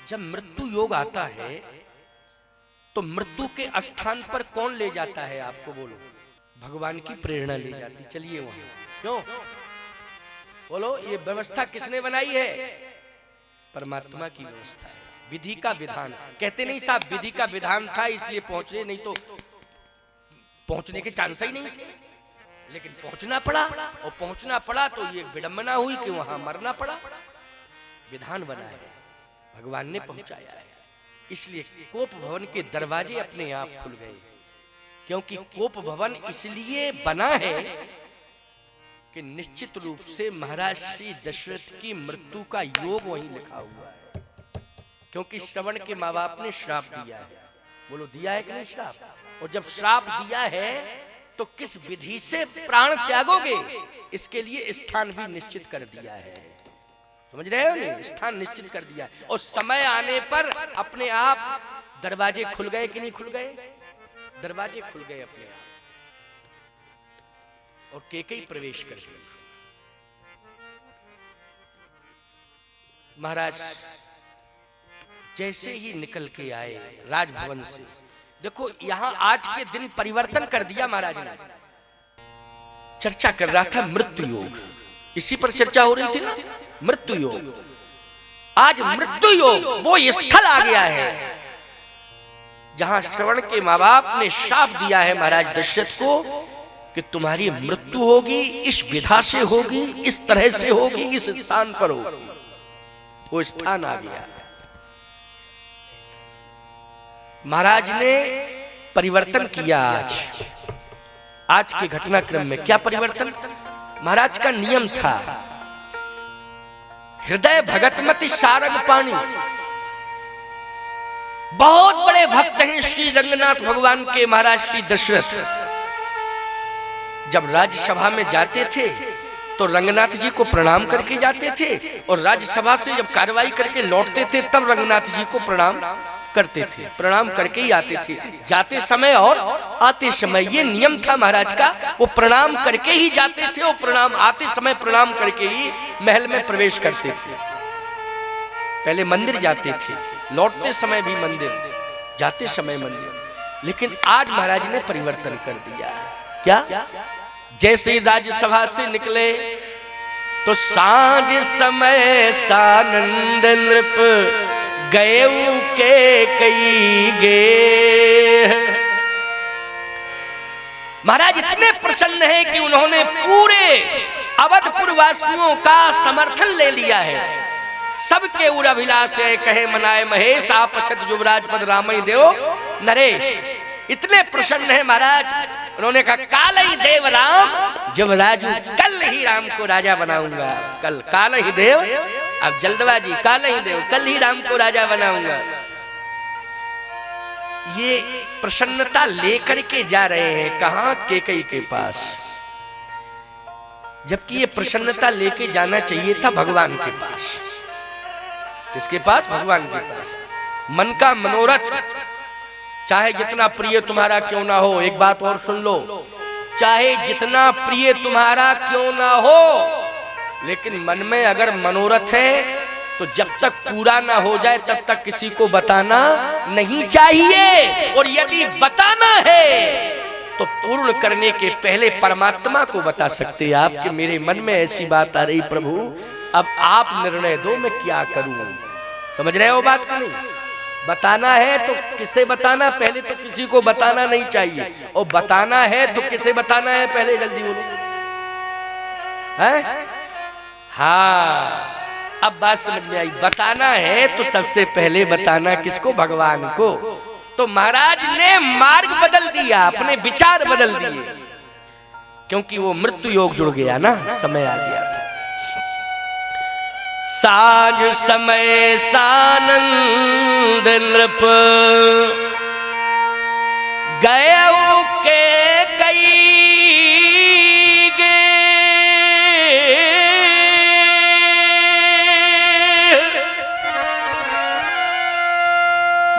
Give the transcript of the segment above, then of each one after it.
जब मृत्यु योग आता है तो मृत्यु के स्थान पर कौन ले जाता है आपको बोलो? भगवान की प्रेरणा ले जाती। चलिए वहां क्यों बोलो? ये व्यवस्था किसने बनाई है? परमात्मा की व्यवस्था है, विधि का विधान। कहते नहीं साहब विधि का विधान था इसलिए पहुंचे, नहीं तो पहुंचने के चांस ही नहीं थे, लेकिन पहुंचना पड़ा। और पहुंचना पड़ा तो ये विडंबना हुई कि वहां मरना पड़ा। विधान बना है, भगवान ने पहुंचाया है। इसलिए कोप भवन के दरवाजे अपने आप खुल गए, क्योंकि कोप भवन इसलिए बना है कि निश्चित रूप से महाराज श्री दशरथ की मृत्यु का योग वहीं लिखा हुआ है। क्योंकि श्रवण के माँ बाप ने श्राप दिया है। बोलो दिया है कि नहीं श्राप? और जब श्राप दिया है तो किस विधि से प्राण त्यागोगे, इसके लिए स्थान भी निश्चित कर दिया है। समझ रहे हो नहीं? स्थान निश्चित कर दिया। और समय आने पर अपने आप दरवाजे खुल गए कि नहीं खुल गए? दरवाजे खुल गए अपने आप, और केकई प्रवेश कर गए। महाराज जैसे ही निकल के आए राजभवन से, देखो यहां आज के दिन परिवर्तन कर दिया महाराज ने। चर्चा कर रहा था मृत्यु योग, इसी पर चर्चा हो रही थी ना, मृत्यु योग। आज मृत्यु योग वो स्थल आ गया है जहां श्रवण के माँ बाप ने श्राप दिया है महाराज दशरथ को कि तुम्हारी मृत्यु होगी, इस विधा से होगी, इस तरह से होगी, इस स्थान पर होगी। वो स्थान आ गया। महाराज ने परिवर्तन किया। आज के घटनाक्रम में क्या परिवर्तन? महाराज का नियम था हृदय भगतमति सारंग पानी। बहुत बड़े भक्त हैं श्री रंगनाथ भगवान के महाराज श्री दशरथ। जब राज्यसभा में जाते थे तो रंगनाथ जी को प्रणाम करके जाते थे, और राज्यसभा से जब कार्रवाई करके लौटते थे तब रंगनाथ जी को प्रणाम करते थे। प्रणाम करके ही आते थे, जाते समय और आते समय। ये नियम था महाराज का। वो प्रणाम करके ही जाते थे और प्रणाम आते समय प्रणाम करके ही महल में प्रवेश करते थे। पहले मंदिर जाते थे, लौटते समय भी मंदिर, जाते समय मंदिर। लेकिन आज महाराज ने परिवर्तन कर दिया। क्या? जैसे ही राज्यसभा से निकले तो सांझ समय सानंद नृप गए के कई गे। महाराज इतने प्रसन्न हैं कि उन्होंने पूरे अवधपुर वासियों का समर्थन ले लिया है। सबके उर अभिलाष है, कहे मनाए महेश, आप अछत युवराज पद रामई देव नरेश। इतने प्रसन्न है महाराज, उन्होंने कहा काल ही देव राम जब राजू, कल ही राम को राजा बनाऊंगा। कल काल ही देव, अब जल्दबाजी, काल ही देव, कल ही राम को राजा बनाऊंगा। ये प्रसन्नता लेकर के जा रहे हैं कहां? केकई के पास। जबकि ये प्रसन्नता लेके जाना चाहिए था भगवान के पास। किसके पास? भगवान के पास। मन का मनोरथ चाहे जितना प्रिय तुम्हारा क्यों ना हो, एक बात और सुन लो, चाहे जितना प्रिय तुम्हारा क्यों ना हो, लेकिन मन में अगर मनोरथ है तो जब तक पूरा ना हो जाए तब तक किसी को बताना नहीं चाहिए। और यदि बताना है तो पूर्ण करने के पहले परमात्मा को बता सकते हैं आप कि मेरे मन में ऐसी बात आ रही प्रभु, अब आप निर्णय दो मैं क्या करूं। समझ रहे हो बात का? नहीं बताना है तो किसे बताना? पहले तो किसी को बताना नहीं चाहिए। और बताना है तो किसे बताना है? पहले जल्दी बोलो। है? हाँ, अब बात समझ में आई। बताना है तो सबसे पहले बताना किसको? भगवान को। तो महाराज ने मार्ग बदल दिया, अपने विचार बदल दिए, क्योंकि वो मृत्यु योग जुड़ गया ना, समय आ गया था। साँझ समय सानंद नृप गए के कई गे।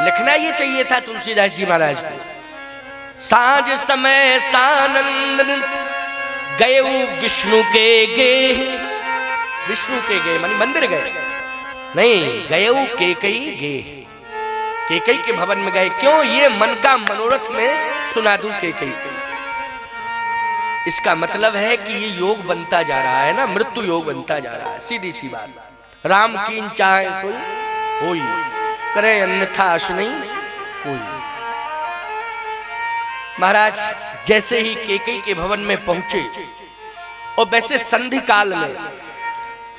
लिखना ये चाहिए था तुलसीदास जी महाराज को। साँझ समय सानंद गए विष्णु के गे। विष्णु के गए मानी मंदिर गए। नहीं, गए केकई गे, केकई के भवन में गए। क्यों? ये मन का मनोरथ में सुना दूं केकई। इसका मतलब है कि ये योग बनता जा रहा है ना, मृत्यु योग बनता जा रहा है, सीधी सी बात। राम कीन चाहे सोई होई, करे अन्यथा आश नहीं कोई। महाराज जैसे ही केकई के भवन में पहुंचे, और वैसे संधि काल में,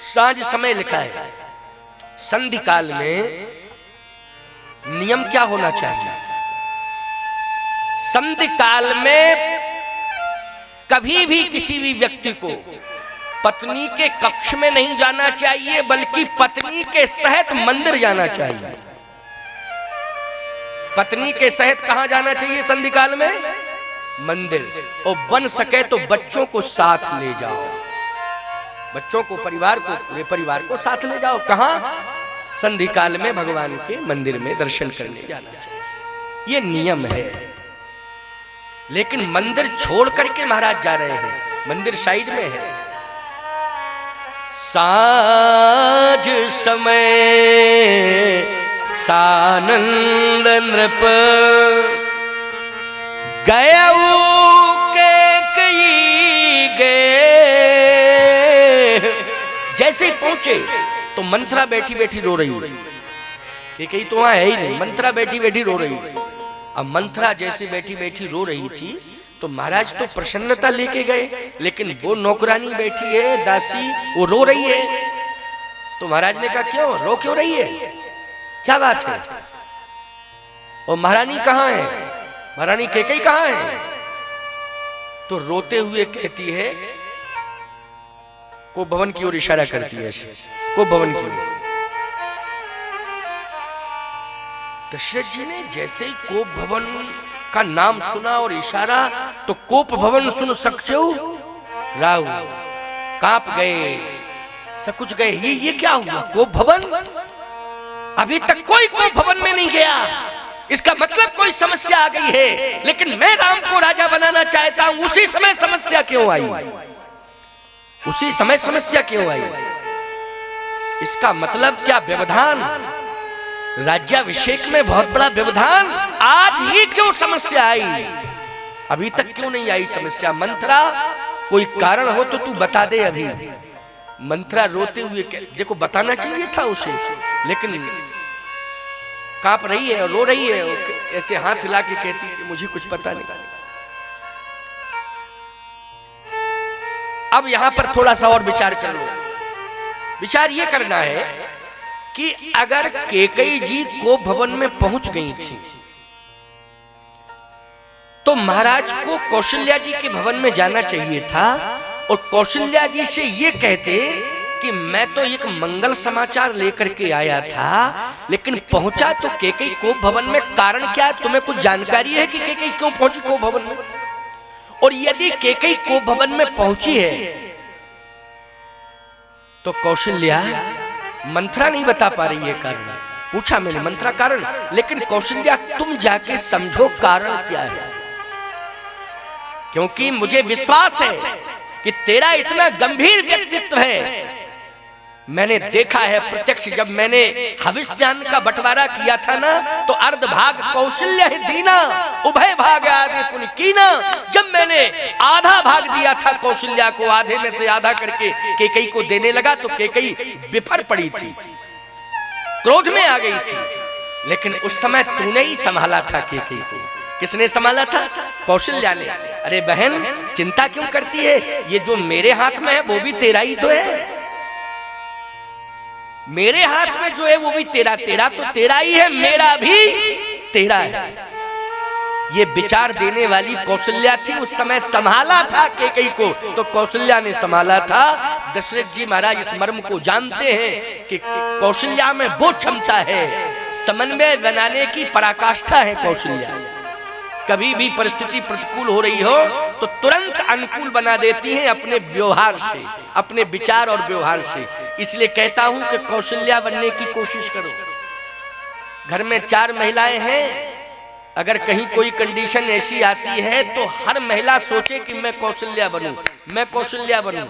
सांझ समय लिखा है, संधि काल में नियम क्या होना चाहिए? संधि काल में कभी भी किसी भी व्यक्ति को पत्नी के कक्ष में नहीं जाना चाहिए, बल्कि पत्नी के सहित मंदिर जाना चाहिए। पत्नी के सहित कहां जाना चाहिए संधि काल में? मंदिर। और बन सके तो बच्चों को साथ ले जाओ, बच्चों को, परिवार को, पूरे परिवार को साथ ले जाओ। कहां? संधि काल में भगवान के मंदिर में दर्शन करने जाना चाहिए, ये नियम है। लेकिन मंदिर छोड़ करके महाराज जा रहे हैं, मंदिर साइड में है। साँझ समय सानंद नृप गयऊ केकई गे। जैसे ही पहुंचे तो मंथरा बैठी बैठी रो रही है, केकई तो वहां है ही नहीं, मंथरा बैठी बैठी रो रही है। अब मंथरा जैसे बैठी बैठी रो रही थी तो महाराज तो प्रसन्नता लेके गए, लेकिन वो नौकरानी बैठी है, दासी, वो रो रही है। तो महाराज ने कहा क्यों रो, क्यों रही है, क्या बात है? और महारानी कहाँ है, महारानी केकई कहाँ है? तो रोते हुए कहती है, को भवन की ओर इशारा करती है, को भवन की ओर। दशरथ जी ने जैसे ही कोप भवन का नाम सुना और इशारा, तो कोप भवन सुन सकछौ राहु, कांप गए, सकुच गए। ये क्या हुआ? कोप भवन? अभी तक कोई कोप भवन में नहीं गया, इसका मतलब कोई समस्या आ गई है। लेकिन मैं राम को राजा बनाना चाहता हूं, उसी समय समस्या क्यों आई? उसी समय समस्या क्यों आई? इसका मतलब क्या? व्यवधान, राज्याभिषेक में बहुत बड़ा व्यवधान। आज ही क्यों समस्या आई? अभी तक क्यों नहीं आई समस्या? मंथरा, कोई कारण हो तो तू बता दे अभी। मंथरा रोते हुए, देखो बताना चाहिए था उसे, लेकिन कांप रही है, रो रही है, ऐसे हाथ हिला के कहती कि मुझे कुछ पता नहीं। अब यहां पर थोड़ा सा और विचार कर लो। विचार ये करना है कि अगर केकई जी कोप भवन में पहुंच गई थी, तो महाराज को कौशल्या जी के भवन में जाना चाहिए था और कौशल्या जी से ये कहते कि मैं तो एक मंगल समाचार लेकर के आया था, लेकिन पहुंचा तो केकई कोप भवन में। कारण क्या? तुम्हें कुछ जानकारी है कि केकई क्यों पहुंची कोप भवन में? और यदि केकई कोप भवन में पहुंची है तो कौशल्या, मंथरा नहीं बता पा रही है कारण। पूछा मैंने मंथरा कारण, लेकिन कौशल्या तुम जाके समझो कारण क्या है, क्योंकि मुझे विश्वास है कि तेरा इतना गंभीर व्यक्तित्व है। मैंने देखा है प्रत्यक्ष, जब मैंने हविष्यान्न का बंटवारा किया था ना, तो अर्ध भाग कौशल्या ही दीना, उभय भाग आदि पुन कीना। जब मैंने आधा भाग दिया था कौशल्या को, आधे में से आधा करके केकई को देने लगा, तो केकई विफर पड़ी थी, क्रोध में आ गई थी। लेकिन उस समय तूने ही संभाला था केकई को। किसने संभाला था? कौशल्या ने। अरे बहन, चिंता क्यों करती है? ये जो मेरे हाथ में है वो भी तेरा ही तो है, मेरे हाथ में जो है वो भी तेरा, तेरा तो तेरा ही है, मेरा भी तेरा है। ये विचार देने वाली कौशल्या थी। उस समय संभाला था केकई को, तो कौशल्या ने संभाला था। दशरथ जी महाराज इस मर्म को जानते हैं कि कौशल्या में वो क्षमता है, समन्वय बनाने की पराकाष्ठा है कौशल्या। कभी भी परिस्थिति प्रतिकूल हो रही हो तो तुरंत अनुकूल बना देती हैं अपने व्यवहार से, अपने विचार और व्यवहार से। इसलिए कहता हूं कि कौशल्या बनने की कोशिश करो। घर में 4 महिलाएं हैं, अगर कहीं कोई कंडीशन ऐसी आती है तो हर महिला सोचे कि मैं कौशल्या बनूं, मैं कौशल्या बनूं।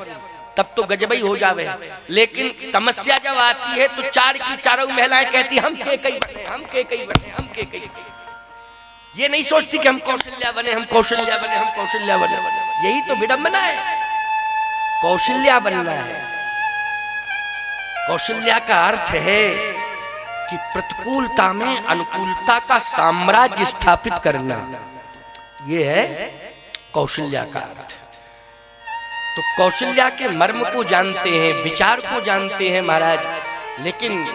तब तो गजबई हो जावे। लेकिन समस्या जब आती है तो चार की चारों महिलाएं कहती हम के कई बने, हम के कई बने, हम के कई। ये नहीं सोचती कि हम कौशल्या बने, हम कौशल्या बने, हम कौशल्या बने। यही तो विडंबना है, कौशल्या बनना है। कौशल्या का अर्थ है कि प्रतिकूलता में अनुकूलता का साम्राज्य स्थापित करना, यह है कौशल्या का अर्थ। तो कौशल्या के मर्म को जानते हैं, विचार को जानते हैं महाराज, लेकिन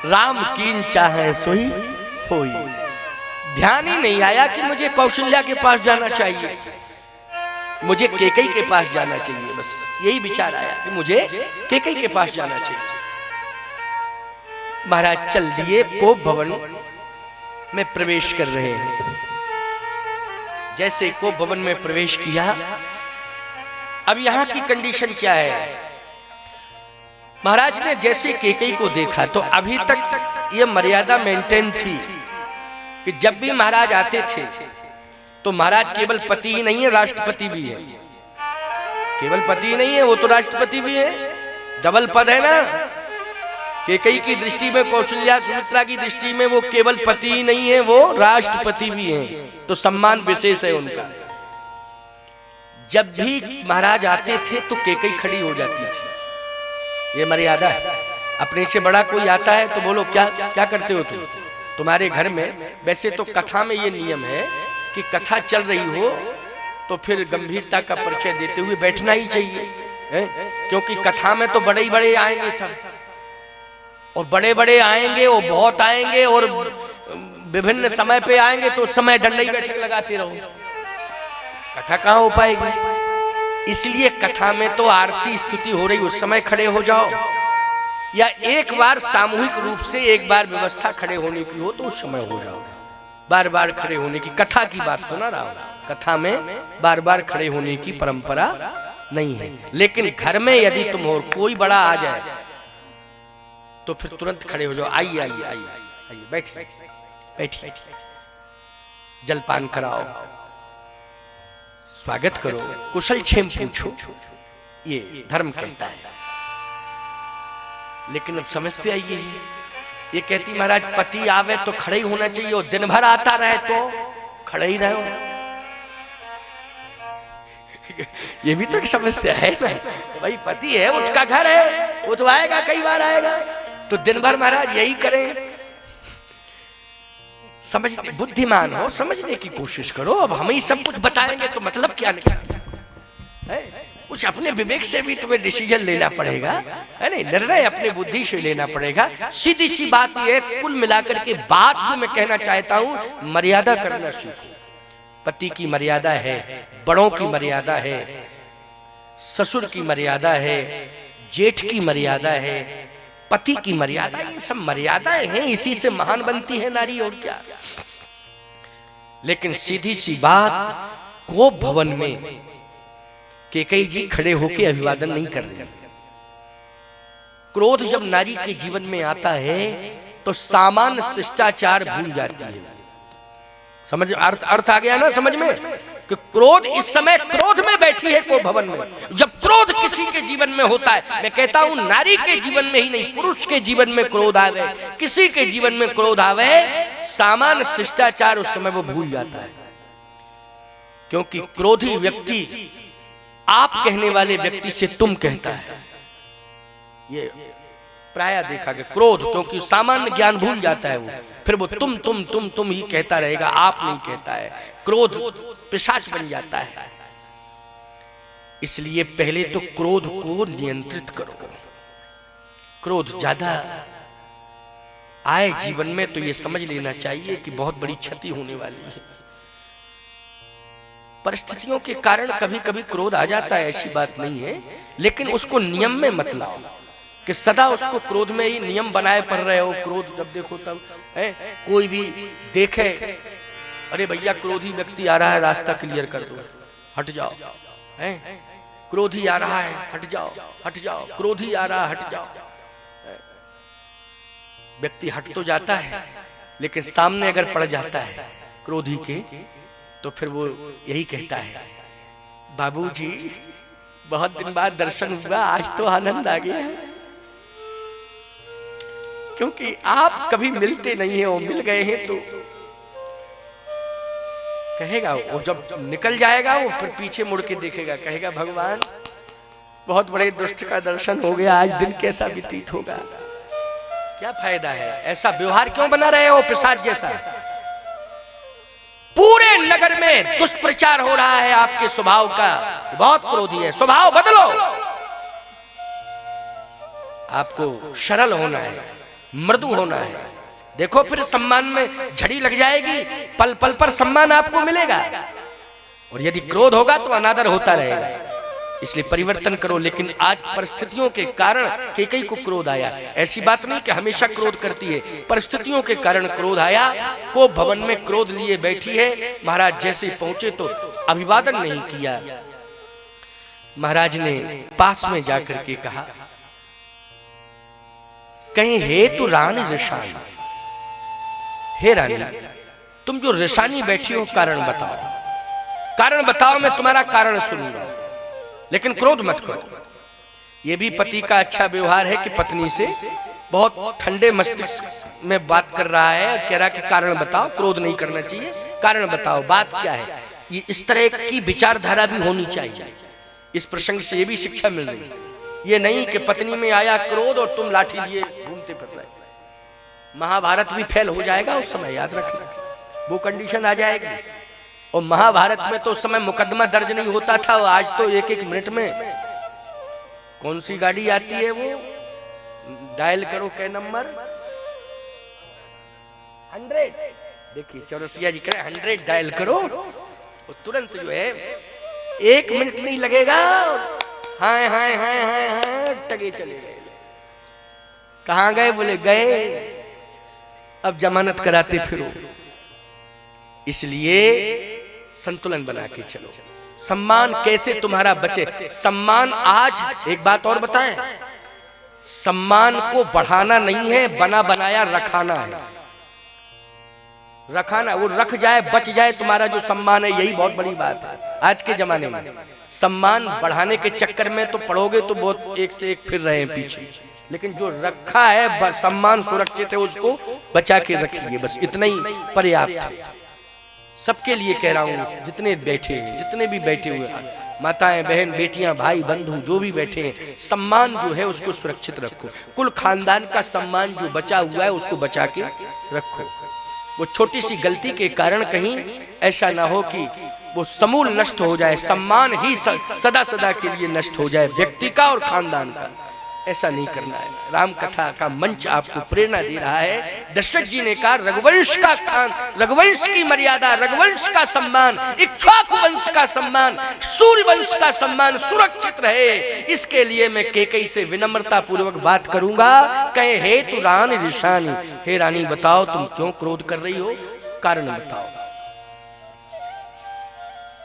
राम कीन चाहे सोई होई। ध्यान ही नहीं आया कि मुझे कौशल्या के पास जाना चाहिए, मुझे कैकेयी के पास जाना चाहिए। बस यही विचार आया कि मुझे कैकेयी के पास जाना चाहिए। महाराज चल दिए, कोप भवन में प्रवेश कर रहे हैं। जैसे कोप भवन में प्रवेश किया, अब यहां की कंडीशन क्या है? महाराज ने जैसे कैकेयी को देखा तो अभी तक ये मर्यादा मेंटेन थी कि जब भी महाराज आते थे तो महाराज केवल पति ही नहीं है, राष्ट्रपति भी है। केवल पति ही नहीं है, वो तो राष्ट्रपति भी है, डबल पद है ना। कैकेयी की दृष्टि में, कौशल्या सुमित्रा की दृष्टि में वो केवल पति ही नहीं है, वो राष्ट्रपति भी हैं। तो सम्मान विशेष है उनका। जब भी महाराज आते थे तो कैकेयी खड़ी हो जाती थी, ये मर्यादा है। अपने से बड़ा कोई आता है तो बोलो क्या क्या करते हो तुम? तुम्हारे घर में वैसे तो कथा में ये नियम है कि कथा चल रही हो तो फिर गंभीरता का परिचय देते हुए बैठना ही चाहिए, क्योंकि कथा में तो बड़े ही बड़े आएंगे सब, और बड़े बड़े आएंगे और बहुत आएंगे और विभिन्न समय पे आएंगे, तो उस समय डंडई बैठक लगाते रहो, कथा कहाँ हो पाएगी। इसलिए कथा में तो आरती स्तुति हो रही, उस समय खड़े हो जाओ, या एक बार सामूहिक रूप से एक बार व्यवस्था खड़े होने की हो तो उस समय हो जाओ। बार बार खड़े होने की, कथा की बात तो ना रहा, कथा में बार बार खड़े होने की परंपरा नहीं है। लेकिन घर में यदि तुम हो, कोई बड़ा आ जाए तो फिर तुरंत खड़े हो जाओ। आइए आइए आइए आइए, बैठिए बैठिए, जलपान कराओ, स्वागत करो, कुशल क्षेम पूछो, ये धर्म कहता है। लेकिन अब समस्या ये है, ये कहती महाराज पति आवे तो खड़े ही होना चाहिए, और दिन भर आता रहे तो खड़े ही रहो। ये भी तो एक समस्या है ना, भाई पति है, उसका घर है, वो तो आएगा, कई बार आएगा, तो दिन भर महाराज यही करें। समझने, बुद्धिमान हो, समझने की कोशिश करो। अब हम ही सब कुछ बताएंगे तो मतलब क्या निकलेगा? कुछ अपने विवेक से भी तुम्हें डिसीजन लेना पड़ेगा, है नहीं? निर्णय अपने बुद्धि से लेना पड़ेगा। सीधी सी बात ये, कुल मिलाकर के बात जो मैं कहना चाहता हूं, मर्यादा करना सीखो। पति की मर्यादा है, बड़ों की मर्यादा है, ससुर की मर्यादा है, जेठ की मर्यादा है, पति की मर्यादा, ये सब मर्यादाएं हैं, इसी से महान बनती है नारी, और क्या। लेकिन सीधी सी बात, कोप भवन में कैकेयी जी खड़े होकर अभिवादन नहीं कर रहे। क्रोध जब नारी के जीवन में आता है तो सामान्य शिष्टाचार भूल जाती है। समझ, अर्थ आ गया ना समझ में कि क्रोध इस समय क्रोध में बैठी है कोप भवन में। जब क्रोध किसी के जीवन में होता है, मैं कहता हूं नारी के जीवन में ही नहीं, पुरुष के जीवन में क्रोध आवे, किसी के जीवन में क्रोध आवे, सामान्य शिष्टाचार उस समय वो भूल जाता है। क्योंकि क्रोधी व्यक्ति आप कहने वाले व्यक्ति से तुम कहता है, ये प्राय देखा गया। क्रोध, क्योंकि सामान्य ज्ञान भूल जाता है वो, फिर वो तुम ही कहता रहेगा, आप नहीं कहता है। क्रोध पिशाच बन जाता है। इसलिए पहले तो क्रोध को नियंत्रित करो। क्रोध ज्यादा आए जीवन में तो ये समझ लेना चाहिए कि बहुत बड़ी क्षति होने वाली है। परिस्थितियों के कारण कभी कभी क्रोध आ जाता है, ऐसी बात नहीं है, लेकिन उसको नियम में मत लाओ कि सदा उसको क्रोध में ही नियम बनाए पड़ रहे हो। क्रोध जब देखो तब है, कोई भी देखे, अरे भैया क्रोधी व्यक्ति आ रहा है, रास्ता क्लियर कर दो, हट जाओ, है क्रोधी आ रहा है, हट जाओ हट जाओ, क्रोधी आ रहा है, हट जाओ। व्यक्ति हट तो जाता है, लेकिन सामने अगर पड़ जाता है क्रोधी के, तो फिर वो यही कहता है, बाबूजी बहुत दिन बाद दर्शन हुआ, आज तो आनंद आ गया है, क्योंकि आप कभी मिलते नहीं हैं, वो मिल गए हैं तो कहेगा, वो जब निकल जाएगा वो फिर पीछे मुड़ के देखेगा, कहेगा भगवान बहुत बड़े दुष्ट का दर्शन हो गया, आज दिन कैसा व्यतीत होगा। क्या फायदा है, ऐसा व्यवहार क्यों बना रहे हो पिशाच जैसा। पूरे नगर में दुष्प्रचार हो रहा है आपके स्वभाव का, बहुत क्रोधी है, स्वभाव बदलो। आपको सरल होना है, मृदु होना है। देखो फिर सम्मान में झड़ी लग जाएगी, पल पल पर सम्मान आपको मिलेगा। और यदि क्रोध होगा तो अनादर होता रहेगा, इसलिए परिवर्तन करो। लेकिन आज परिस्थितियों के कारण कैकेयी को क्रोध आया। ऐसी बात नहीं कि हमेशा क्रोध करती है, परिस्थितियों के कारण क्रोध आया। को भवन में क्रोध लिए बैठी है, महाराज जैसे पहुंचे तो अभिवादन नहीं किया। महाराज ने पास में जाकर के कहा, कहीं हे तू रानी ऋषानी, हे रानी तुम जो ऋषानी बैठी हो कारण बताओ, कारण बताओ, मैं तुम्हारा कारण सुनूंगा, लेकिन क्रोध मत करो। यह भी पति का अच्छा व्यवहार है कि पत्नी से बहुत ठंडे मस्तिष्क में बात कर रहा है, कह रहा कि कारण बताओ, क्रोध नहीं करना चाहिए, कारण बताओ, बात क्या है। ये इस तरह की विचारधारा भी होनी चाहिए। इस प्रसंग से ये भी शिक्षा मिल रही है, ये नहीं कि पत्नी में आया क्रोध और तुम लाठी लिए घूमते फिर रहे। महाभारत भी फेल हो जाएगा उस समय, याद रखना, वो कंडीशन आ जाएगी। और महाभारत में तो उस समय मुकदमा दर्ज नहीं होता था, आज तो एक एक मिनट में कौन सी गाड़ी आती है वो डायल करो, क्या नंबर 100, देखिए चौरसिया जी कह 100 डायल करो, वो तुरंत जो है 1 मिनट नहीं लगेगा, हाय हाय हाय हाय हाय टगे चले गए। कहाँ गए, बोले गए, अब जमानत कराते फिरो। इसलिए संतुलन बना के चलो। सम्मान कैसे तुम्हारा बचे, सम्मान आज एक बात और बताएं, सम्मान को बढ़ाना नहीं है, बना बनाया रखाना है। रखाना, वो रख जाए, बच जाए तुम्हारा जो सम्मान है, यही बहुत बड़ी बात है आज के जमाने में। सम्मान बढ़ाने के चक्कर में तो पढ़ोगे तो बहुत एक से एक फिर रहे हैं पीछे, लेकिन जो रखा है सम्मान सुरक्षित है, उसको बचा के रखिए, बस इतना ही पर्याप्त है। सबके लिए कह रहा हूँ, जितने बैठे हैं, जितने भी बैठे हुए हैं, माताएं बहन बेटियां भाई बंधु जो भी बैठे हैं, सम्मान जो है उसको सुरक्षित रखो। कुल खानदान का सम्मान जो बचा हुआ है उसको बचा के रखो। वो छोटी सी गलती के कारण कहीं ऐसा ना हो कि वो समूल नष्ट हो जाए, सम्मान ही सदा सदा के लिए नष्ट हो जाए, व्यक्ति का और खानदान का। ऐसा नहीं करना है। राम कथा का मंच आपको प्रेरणा दे रहा है। दशरथ जी ने कहा रघुवंश का खान, रघुवंश की मर्यादा, रघुवंश का सम्मान, इक्ष्वाकु वंश का सम्मान, सूर्य वंश का सम्मान सुरक्षित रहे, इसके लिए मैं कैकेयी से विनम्रता पूर्वक बात करूंगा। कहे हे तू रानी ऋषानी, हे रानी बताओ तुम क्यों क्रोध कर रही हो, कारण बताओ।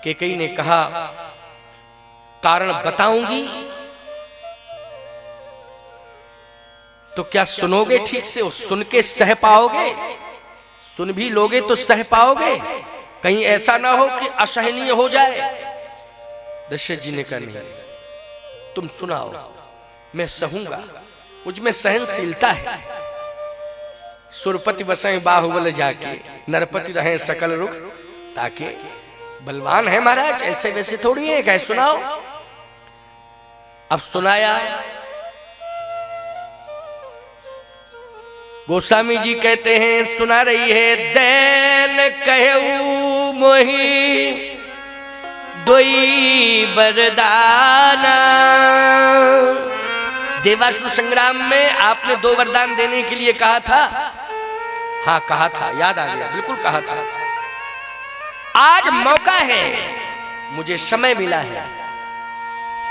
कैकेयी ने कहा कारण बताऊंगी तो क्या सुनोगे ठीक से, सुन के सह पाओगे, सुन भी लोगे तो सह पाओगे, कहीं ऐसा ना हो कि असहनीय हो जाए। दशरथ जी ने कहा नहीं, तुम सुनाओ, मैं सहूंगा, मुझ में सहनशीलता है। सुरपति बसे बाहुबल जाके, नरपति रहे सकल रुख ताके। बलवान है महाराज, ऐसे वैसे थोड़ी है, कहे सुनाओ। अब सुनाया। गोस्वामी जी कहते हैं, सुना रही है, दैन कहऊ मोहि दोई वरदाना। देवासुर संग्राम में आपने 2 वरदान देने के लिए कहा था। हाँ कहा था, याद आ गया, बिल्कुल कहा था। आज मौका है, मुझे समय मिला है,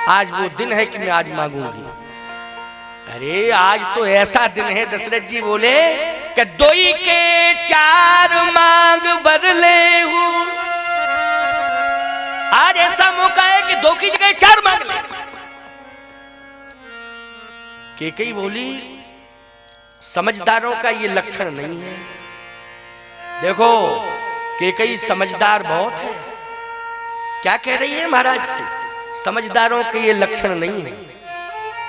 आज वो दिन है कि मैं आज मांगूंगी। अरे आज तो ऐसा दिन है, दशरथ जी बोले कि दोई के 4 मांग बर ले हूं। आज ऐसा मौका है कि 2 की जगह 4 मांग ले। कैकेयी बोली समझदारों का ये लक्षण नहीं है। देखो कैकेयी समझदार बहुत है। क्या कह रही है महाराज से, समझदारों के ये लक्षण नहीं है।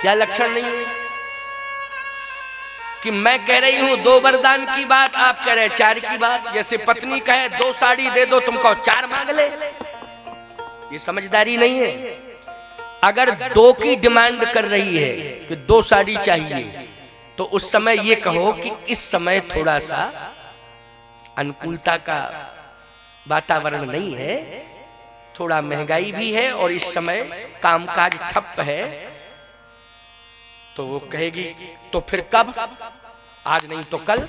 क्या लक्षण नहीं है? कि मैं कह रही हूं 2 वरदान की बात, आप कह रहे 4 की बात। जैसे पत्नी कहे 2 साड़ी दे दो, तुमको 4 मांग ले। ये समझदारी नहीं है। अगर 2 की डिमांड कर रही है कि 2 साड़ी चाहिए, तो उस समय ये कहो कि इस समय थोड़ा सा अनुकूलता का वातावरण नहीं है, थोड़ा महंगाई भी है और इस समय कामकाज ठप है। तो वो कहेगी तो फिर कब? आज नहीं तो कल।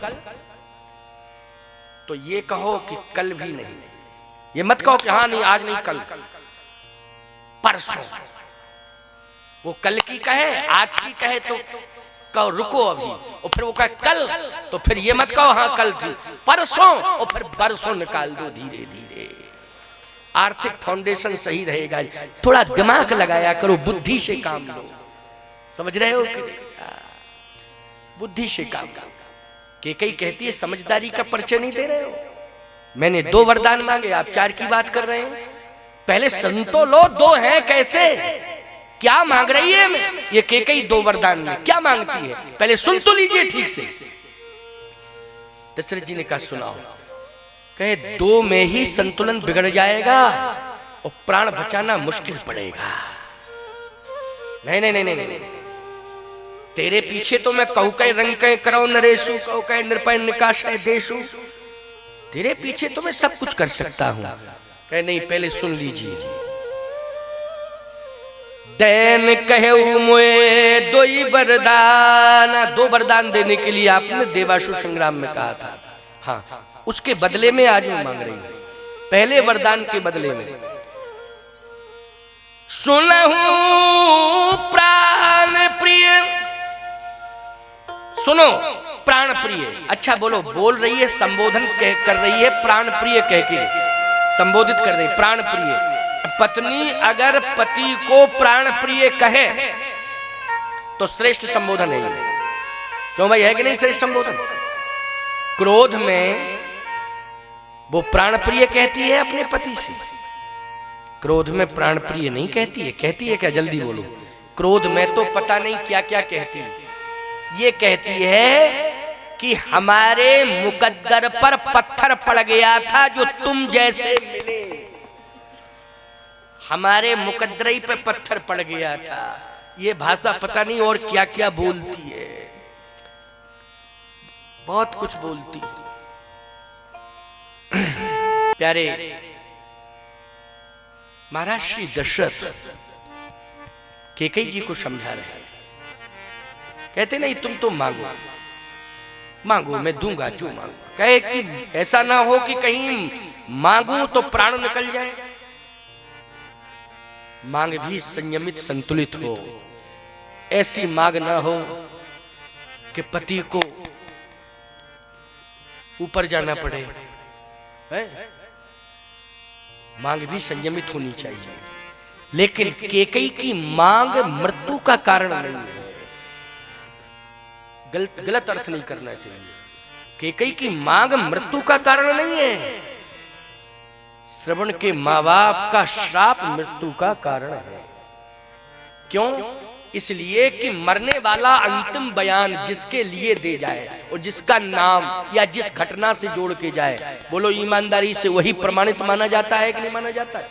तो ये कहो कि कल भी नहीं। ये मत कहो कि हाँ नहीं आज नहीं कल, परसों। वो कल की कहे, आज की कहे तो कहो रुको अभी, और फिर वो कहे कल, तो फिर ये मत कहो हाँ कल थी, परसों, और फिर बरसों निकाल दो धीरे धीरे। आर्थिक फाउंडेशन सही रहेगा। थोड़ा दिमाग लगाया करो, बुद्धि से काम लो। समझ रहे हो कि बुद्धि से काम लो। केकई कहती है समझदारी का परिचय नहीं दे रहे हो। मैंने 2 वरदान मांगे, आप 4 की बात कर रहे हैं। पहले सुन तो लो, 2 हैं कैसे, क्या मांग रही है? मैं ये केकई 2 वरदान में क्या मांगती है, पहले सुन तो लीजिए ठीक से। दशरथ जी ने कहा सुनाओ। कहे 2 में ही संतुलन बिगड़ जाएगा और प्राण बचाना मुश्किल पड़ेगा। नहीं नहीं नहीं नहीं, नहीं। तेरे पीछे तो मैं कहू कह रंग कह करो नरेशु, कहू कह निरपय निकाश है देशु। तेरे पीछे तो मैं सब कुछ कर सकता हूं। कहे नहीं, पहले सुन लीजिए। दैन कहू मोए 2 वरदान। 2 वरदान देने के लिए आपने देवासुर संग्राम में कहा था। हाँ, उसके बदले में आज मैं मांग रही हूं। पहले वरदान के बदले में सुनहु प्राण प्रिय। सुनो प्राण प्रिय। अच्छा बोलो, बोल रही है, संबोधन कर रही है, प्राण प्रिय कह के संबोधित कर रही है, प्राण प्रिय। पत्नी अगर पति को प्राण प्रिय कहे तो श्रेष्ठ संबोधन है। क्यों भाई, है कि नहीं श्रेष्ठ संबोधन? क्रोध में वो प्राण प्रिय कहती है अपने पति से, क्रोध में प्राण प्रिय नहीं कहती है। कहती है क्या? जल्दी बोलो। क्रोध में तो पता नहीं क्या क्या कहती है। ये कहती है कि हमारे मुकद्दर पर पत्थर पड़ गया था जो तुम जैसे मिले। हमारे मुकद्दर पे पत्थर पड़ गया था। ये भाषा पता नहीं और क्या क्या बोलती है, बहुत कुछ बोलती है। प्यारे महाराज श्री दशरथ केकई जी को समझा रहे हैं। कहते नहीं तुम तो मांगो, मांगो मैं दूंगा जो मांगो। कहे कि ऐसा ना हो कि कहीं मांगू तो प्राण निकल जाए। मांग भी संयमित संतुलित हो। ऐसी मांग ना हो कि पति को ऊपर जाना पड़े। मांग भी संयमित होनी चाहिए। लेकिन केकई की मांग मृत्यु का कारण नहीं है। गलत अर्थ नहीं करना चाहिए। केकई की मांग मृत्यु का कारण नहीं है। श्रवण के माँ बाप का श्राप मृत्यु का कारण है। क्यों? इसलिए कि मरने वाला अंतिम बयान जिसके लिए दे जाए और जिसका नाम या जिस घटना से जोड़ के जाए, बोलो ईमानदारी से वही प्रमाणित माना जाता है कि नहीं माना जाता है?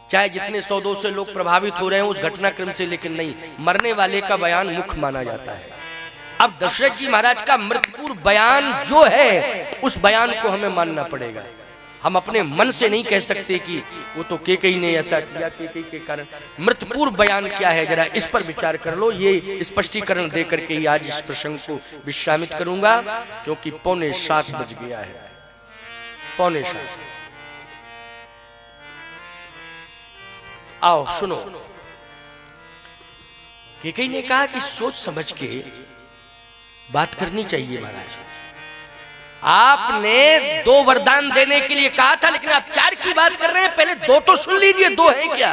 चाहे जितने 100-200 लोग प्रभावित हो रहे हैं उस घटनाक्रम से, लेकिन नहीं, मरने वाले का बयान मुख्य माना जाता है। अब दशरथ जी महाराज का मृत्युपूर्व बयान जो है उस बयान को हमें मानना पड़ेगा। हम अपने मन से नहीं कह सकते कि वो तो केकई ने ऐसा किया, केकई के कारण। मृत्युपूर्व बयान क्या है, जरा इस पर विचार कर लो। ये स्पष्टीकरण दे करके ही आज इस प्रसंग को विश्रामित करूंगा, क्योंकि 6:45 बज गया है। 6:45। आओ सुनो। केकई ने कहा कि सोच समझ के बात करनी चाहिए महाराज। आपने 2 वरदान देने के लिए कहा था, लेकिन आप 4 की बात कर रहे हैं। पहले 2 तो सुन लीजिए। 2 है क्या?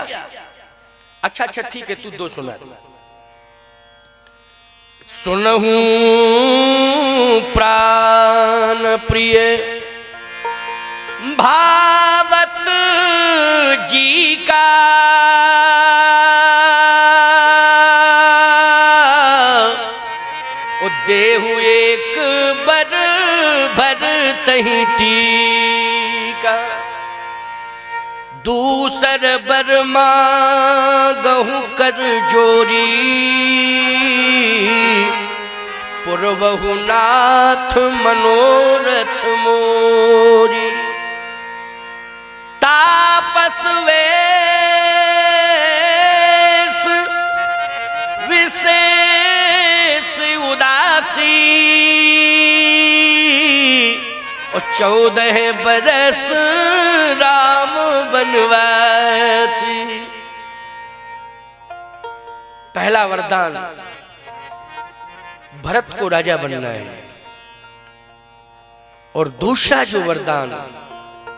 अच्छा ठीक है, तू 2 सुना। सुनहूं प्राण प्रिय भावत जी का नहीं टीका, दूसर बर्मा गहु कर जोरी, पुरवहु नाथ मनोरथ मोरी। तापस वेश विशेष उदासी, और 14 बरस राम बनवासी। पहला वरदान भरत को राजा बनना है, और दूसरा जो वरदान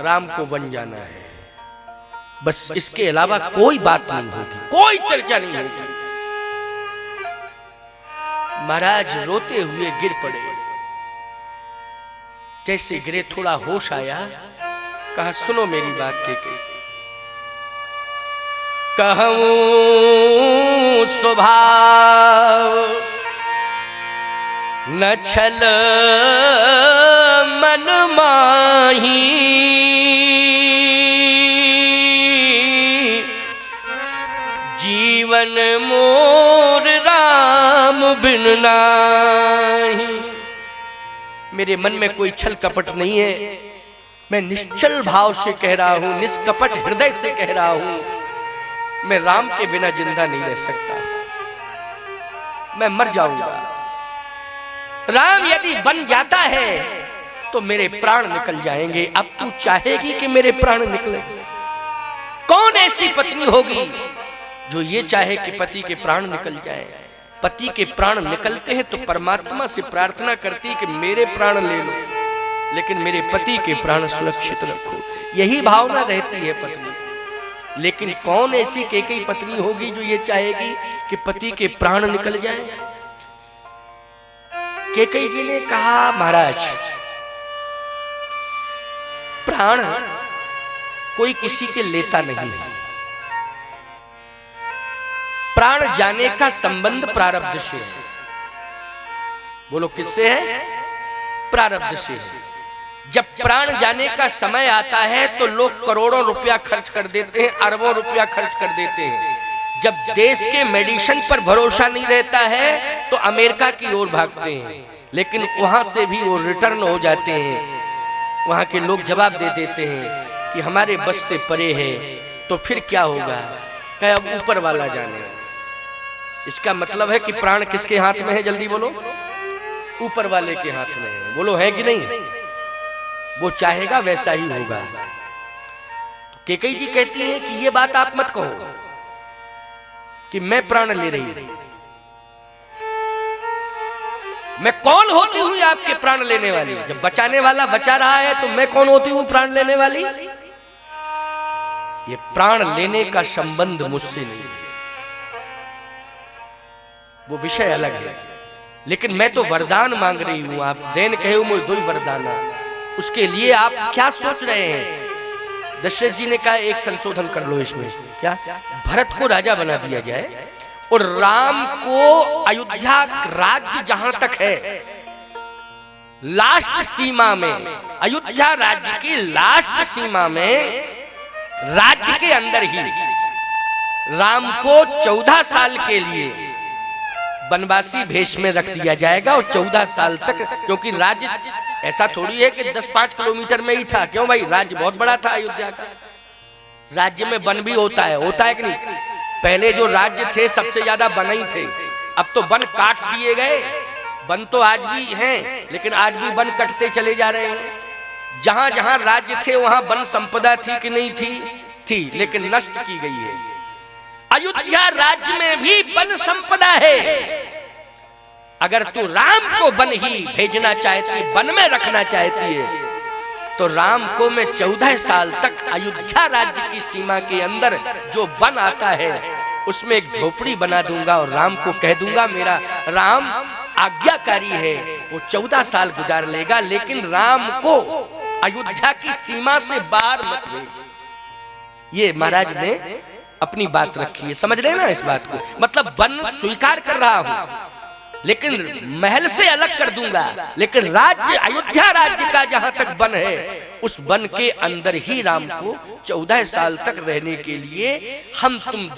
राम को बन जाना है। बस इसके अलावा कोई बात नहीं होगी, कोई चर्चा नहीं होगी। महाराज रोते हुए गिर पड़े। जैसे गिरे थोड़ा होश आया, कहा सुनो मेरी बात के कहूं स्वभाव न छल मन माही, जीवन मोर राम बिन नाही। मेरे मन में कोई छल कपट नहीं है, मैं निश्चल भाव से कह रहा हूं, निष्कपट हृदय से कह रहा हूं, मैं राम के बिना जिंदा नहीं रह सकता, मैं मर जाऊंगा। राम यदि बन जाता है तो मेरे प्राण निकल जाएंगे। अब तू चाहेगी कि मेरे प्राण निकले? कौन ऐसी पत्नी होगी जो ये चाहे कि पति के प्राण निकल जाए? पति के प्राण निकलते हैं तो परमात्मा से प्रार्थना करती कि मेरे प्राण ले लो, लेकिन मेरे पति के प्राण सुरक्षित रखो। यही भावना रहती है पत्नी। लेकिन कौन ऐसी कैकेयी पत्नी होगी जो ये चाहेगी कि पति के प्राण निकल जाए? कैकेयी जी ने कहा महाराज, प्राण कोई किसी के लेता नहीं है। प्राण जाने का संबंध प्रारब्ध से है। बोलो किससे है? प्रारब्ध से है। जब प्राण जाने का समय आता है तो लोग करोड़ों रुपया खर्च कर देते हैं, अरबों रुपया खर्च कर देते हैं। जब देश के मेडिसिन पर भरोसा नहीं रहता है तो अमेरिका की ओर भागते हैं, लेकिन वहां से भी वो रिटर्न हो जाते हैं। वहां के लोग जवाब दे देते हैं कि हमारे बस से परे है। तो फिर क्या होगा? कहे अब ऊपर वाला जाने। इसका मतलब है कि प्राण किसके हाथ में है? जल्दी बोलो। ऊपर वाले के हाथ में है। बोलो है कि नहीं? वो चाहेगा वैसा ही होगा। तो कैकेयी जी कहती है कि ये बात आप मत कहो कि मैं प्राण ले रही हूं। मैं कौन होती हूं आपके प्राण लेने वाली? जब बचाने वाला बचा रहा है तो मैं कौन होती हूं प्राण लेने वाली? ये प्राण लेने का संबंध मुझसे नहीं है, वो विषय अलग है। लेकिन मैं तो वरदान मांग रही हूं। आप देन कहे मुझे दो वरदान। उसके लिए आप क्या सोच रहे हैं? दशरथ जी ने कहा एक संशोधन कर लो इसमें। क्या? भरत को राजा बना दिया जाए और राम को अयोध्या राज्य जहां तक है, लास्ट सीमा में, अयोध्या राज्य की लास्ट सीमा में, राज्य के अंदर ही राम को 14 साल के लिए वनवासी भेष में रख दिया जाएगा। और 14 साल तक, क्योंकि राज्य ऐसा थोड़ी है कि 10-5 किलोमीटर में ही था। क्यों भाई? राज्य बहुत बड़ा था अयोध्या का। राज्य में वन भी होता है कि नहीं? पहले जो राज्य थे सबसे ज्यादा वन ही थे। अब तो वन काट दिए गए। वन तो आज भी हैं, लेकिन आज भी वन कटते चले जा रहे हैं। जहां जहां राज्य थे वहां वन संपदा थी कि नहीं थी? थी, लेकिन नष्ट की गई है। अयोध्या राज्य में भी वन संपदा है। अगर तू राम को वन ही भेजना चाहती, वन में रखना चाहती है, तो राम को मैं 14 साल तक अयोध्या राज्य की सीमा के अंदर जो वन आता है उसमें एक झोपड़ी बना दूंगा और राम को कह दूंगा मेरा राम आज्ञाकारी है, वो 14 साल गुजार लेगा, लेकिन राम को अयोध्या की सीमा से बाहर मत भेज। ये महाराज ने अपनी बात रखी है। समझ रहे ना इस बात को? मतलब वन स्वीकार कर रहा हूं, लेकिन महल से अलग कर दूंगा, लेकिन राज्य अयोध्या राज्य का जहां तक वन है उस वन के अंदर ही राम को 14 साल तक रहने के लिए हम तुम